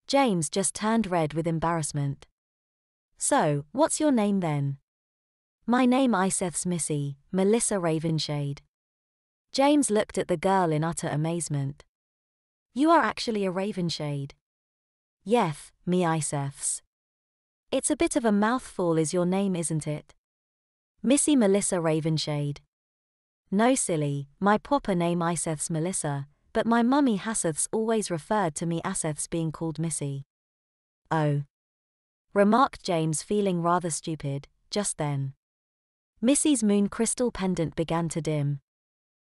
James just turned red with embarrassment. So, what's your name then? My name Iseth's Missy, Melissa Ravenshade. James looked at the girl in utter amazement. You are actually a Ravenshade? Yeth, me Iseth's. It's a bit of a mouthful is your name, isn't it? Missy Melissa Ravenshade. No silly, my proper name Iseth's Melissa, but my mummy Haseth's always referred to me Aseth's being called Missy. Oh. Remarked James, feeling rather stupid, just then. Missy's moon crystal pendant began to dim.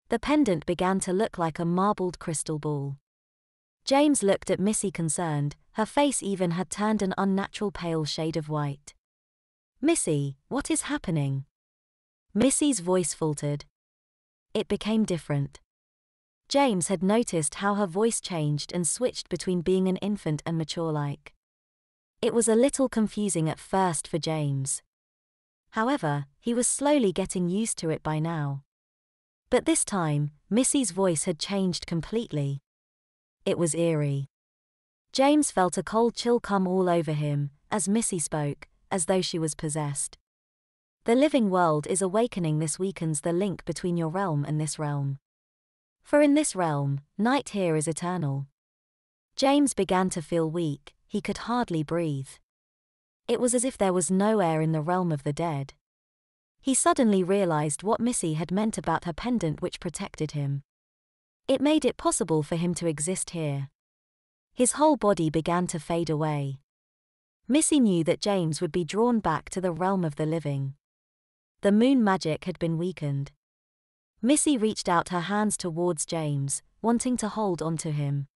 The pendant began to look like a marbled crystal ball. James looked at Missy concerned, her face even had turned an unnatural pale shade of white. Missy, what is happening? Missy's voice faltered. It became different. James had noticed how her voice changed and switched between being an infant and mature-like. It was a little confusing at first for James. However, he was slowly getting used to it by now. But this time, Missy's voice had changed completely. It was eerie. James felt a cold chill come all over him as Missy spoke, as though she was possessed. The living world is awakening. This weakens the link between your realm and this realm. For in this realm, night here is eternal. James began to feel weak, he could hardly breathe. It was as if there was no air in the realm of the dead. He suddenly realized what Missy had meant about her pendant which protected him. It made it possible for him to exist here. His whole body began to fade away. Missy knew that James would be drawn back to the realm of the living. The moon magic had been weakened. Missy reached out her hands towards James, wanting to hold onto him.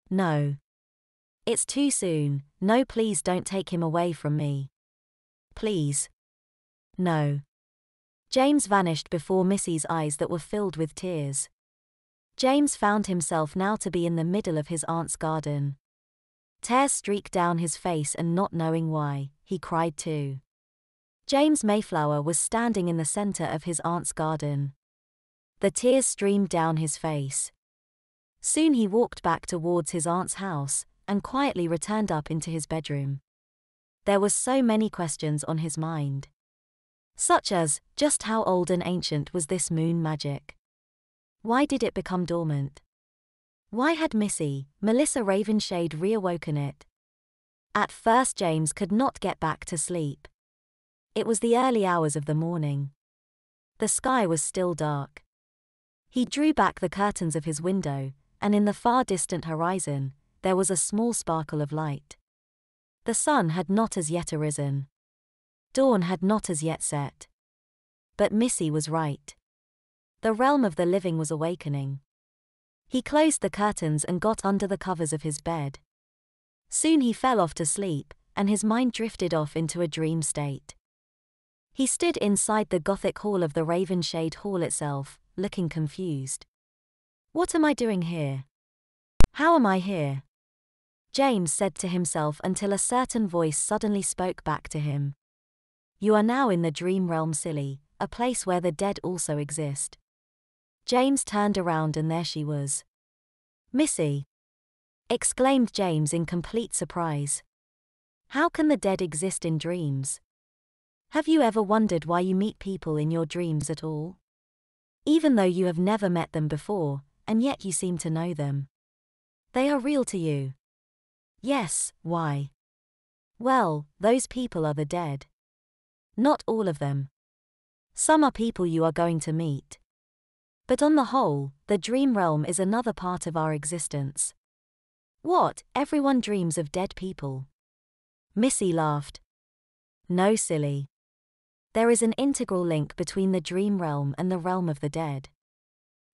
No. It's too soon. No, please don't take him away from me. Please. No. James vanished before Missy's eyes that were filled with tears. James found himself now to be in the middle of his aunt's garden. Tears streaked down his face and not knowing why, he cried too. James Mayflower was standing in the center of his aunt's garden. The tears streamed down his face. Soon he walked back towards his aunt's house, and quietly returned up into his bedroom. There was so many questions on his mind. Such as, just how old and ancient was this moon magic? Why did it become dormant? Why had Missy, Melissa Ravenshade reawoken it? At first James could not get back to sleep. It was the early hours of the morning. The sky was still dark. He drew back the curtains of his window, and in the far distant horizon, there was a small sparkle of light. The sun had not as yet arisen. Dawn had not as yet set. But Missy was right. The realm of the living was awakening. He closed the curtains and got under the covers of his bed. Soon he fell off to sleep, and his mind drifted off into a dream state. He stood inside the Gothic hall of the Ravenshade Hall itself, looking confused. What am I doing here? How am I here? James said to himself until a certain voice suddenly spoke back to him. You are now in the dream realm, silly, a place where the dead also exist. James turned around and there she was. Missy! Exclaimed James in complete surprise. How can the dead exist in dreams? Have you ever wondered why you meet people in your dreams at all? Even though you have never met them before, and yet you seem to know them. They are real to you. Yes, why? Well, those people are the dead. Not all of them. Some are people you are going to meet. But on the whole, the dream realm is another part of our existence. What, everyone dreams of dead people? Missy laughed. No, silly. There is an integral link between the dream realm and the realm of the dead.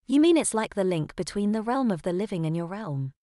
You mean it's like the link between the realm of the living and your realm?